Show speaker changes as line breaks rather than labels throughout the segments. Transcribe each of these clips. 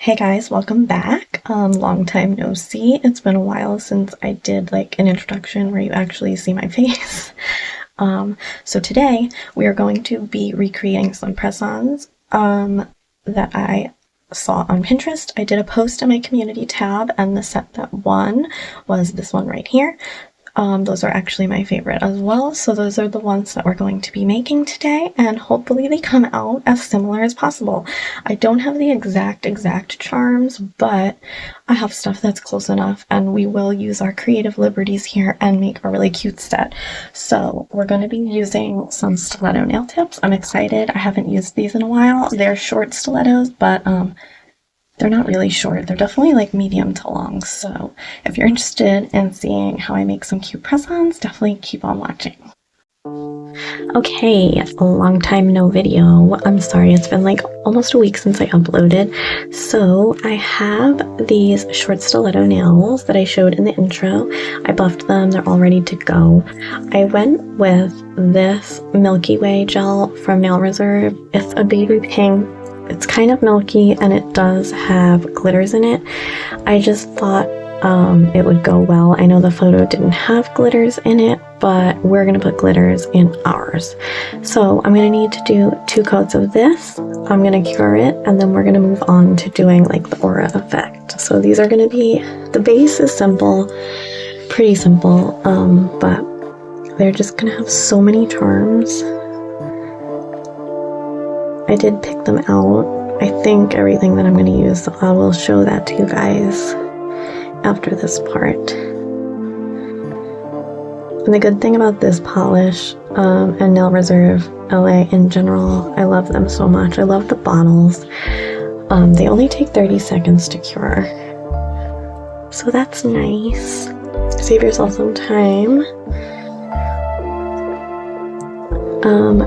Hey guys, welcome back. Long time no see. It's been a while since I did like an introduction where you actually see my face. So today we are going to be recreating some press-ons that I saw on Pinterest. I did a post in my community tab, and the set that won was this one right here. Those are actually my favorite as well, so those are the ones that we're going to be making today, and hopefully they come out as similar as possible. I don't have the exact charms, but I have stuff that's close enough, and we will use our creative liberties here and make a really cute set. So we're going to be using some stiletto nail tips. I'm excited. I haven't used these in a while. They're short stilettos, but they're not really short. They're definitely like medium to long. So if you're interested in seeing how I make some cute press-ons, definitely keep on watching. Okay, a long time no video. I'm sorry, it's been like almost a week since I uploaded. So I have these short stiletto nails that I showed in the intro. I buffed them, they're all ready to go. I went with this Milky Way gel from Nail Reserve. It's a baby pink. It's kind of milky and it does have glitters in it. I just thought it would go well. I know the photo didn't have glitters in it, but we're gonna put glitters in ours. So I'm gonna need to do 2 coats of this. I'm gonna cure it, and then we're gonna move on to doing like the aura effect. So these are gonna be, the base is simple, pretty simple, but they're just gonna have so many charms. I did pick them out. I think everything that I'm going to use, so I will show that to you guys after this part. And the good thing about this polish and Nail Reserve LA in general, I love them so much. I love the bottles. They only take 30 seconds to cure, so that's nice. Save yourself some time.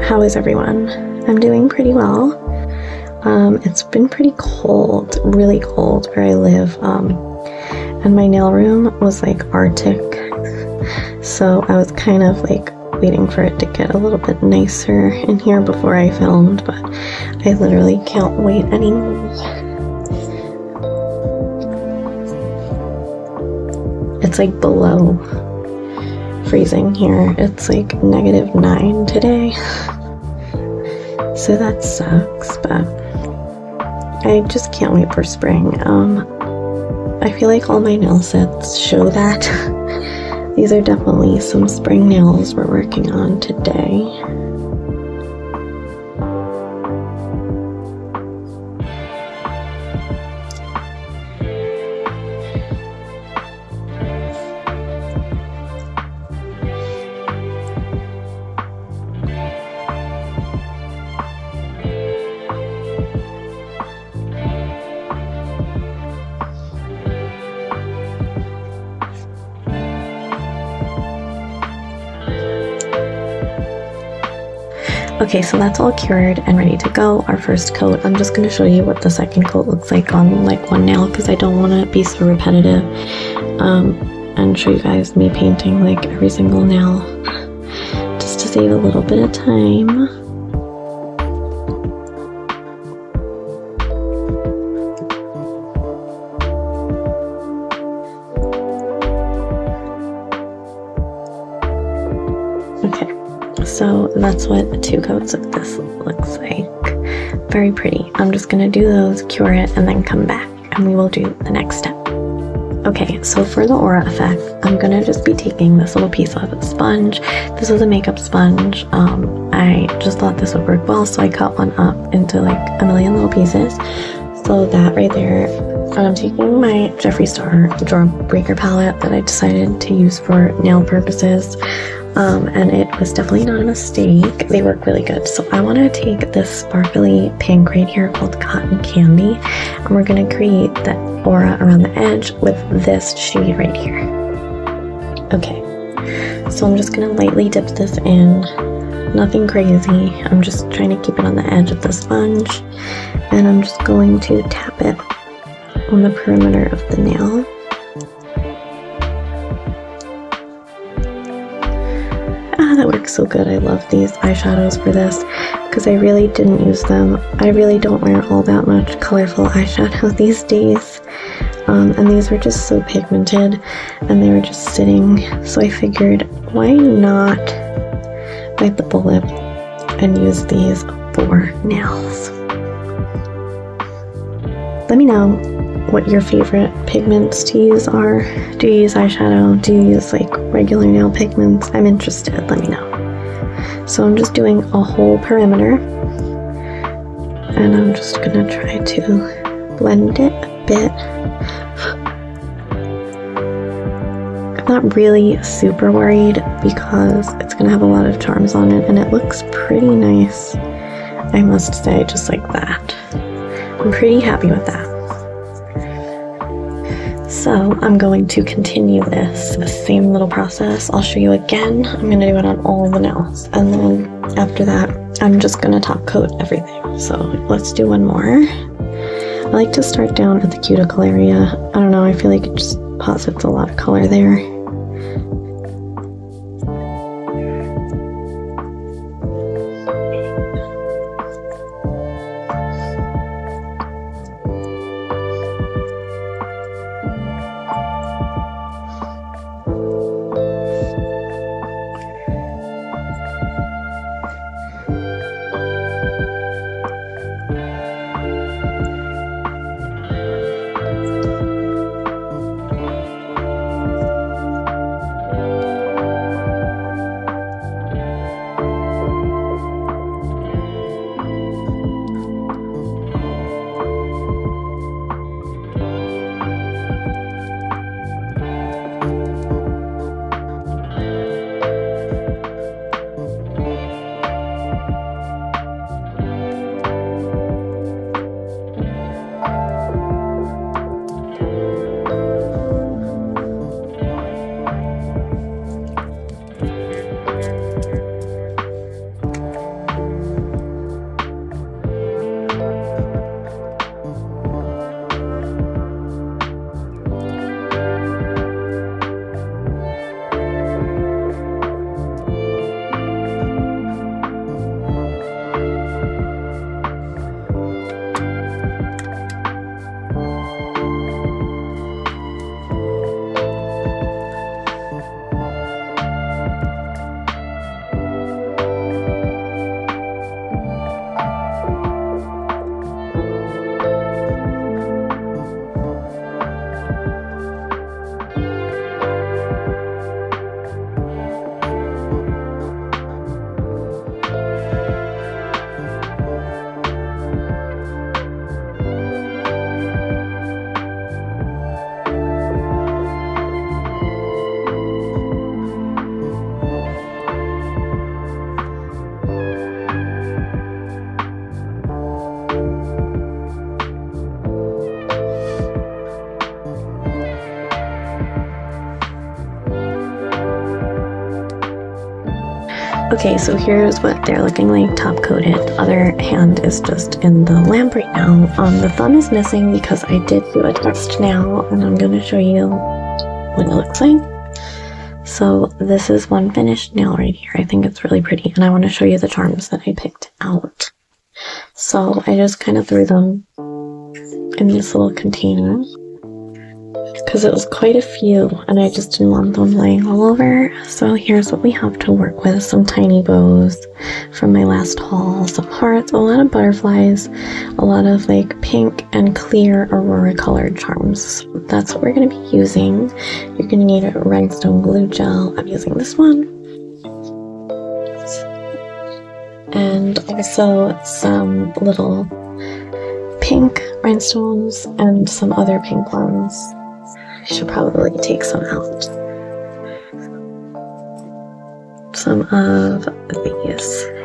How is everyone? I'm doing pretty well. It's been pretty cold, really cold where I live, and my nail room was like Arctic, so I was kind of like waiting for it to get a little bit nicer in here before I filmed, but I literally can't wait anymore. It's like below freezing here. It's like -9 today. So that sucks, but I just can't wait for spring. I feel like all my nail sets show that. These are definitely some spring nails we're working on today. Okay, so that's all cured and ready to go. Our first coat, I'm just going to show you what the second coat looks like on like one nail because I don't want to be so repetitive, and show you guys me painting like every single nail just to save a little bit of time. So that's what 2 coats of this looks like. Very pretty. I'm just gonna do those, cure it, and then come back and we will do the next step. Okay, so for the aura effect, I'm gonna just be taking this little piece off of the sponge. This is a makeup sponge. I just thought this would work well, so I cut one up into like a million little pieces. So that right there. And I'm taking my Jeffree Star Jawbreaker palette that I decided to use for nail purposes. And it was definitely not a mistake. They work really good. So I want to take this sparkly pink right here called Cotton Candy, and we're going to create that aura around the edge with this shade right here. Okay, so I'm just going to lightly dip this in. Nothing crazy. I'm just trying to keep it on the edge of the sponge, and I'm just going to tap it on the perimeter of the nail. That works so good. I love these eyeshadows for this. because I really didn't use them. I really don't wear all that much colorful eyeshadow these days. And these were just so pigmented and they were just sitting, so I figured why not bite the bullet and use these for nails. Let me know what your favorite pigments to use are. Do you use eyeshadow? Do you use like regular nail pigments? I'm interested, let me know. So I'm just doing a whole perimeter and I'm just gonna try to blend it a bit. I'm not really super worried because it's gonna have a lot of charms on it and it looks pretty nice, I must say, just like that. I'm pretty happy with that. So I'm going to continue this same little process. I'll show you again. I'm gonna do it on all the nails and then after that I'm just gonna top coat everything. So let's do one more. I like to start down at the cuticle area. I don't know, I feel like it just posits a lot of color there. Okay, so here's what they're looking like top coated. Other hand is just in the lamp right now. The thumb is missing because I did do a test nail and I'm gonna show you what it looks like. So this is one finished nail right here. I think it's really pretty and I want to show you the charms that I picked out. So I just kind of threw them in this little container because it was quite a few and I just didn't want them laying all over. So here's what we have to work with. Some tiny bows from my last haul, some hearts, a lot of butterflies, a lot of like pink and clear aurora colored charms. That's what we're going to be using. You're going to need a rhinestone glue gel. I'm using this one. And also some little pink rhinestones and some other pink ones. I should probably take some out. Some of these.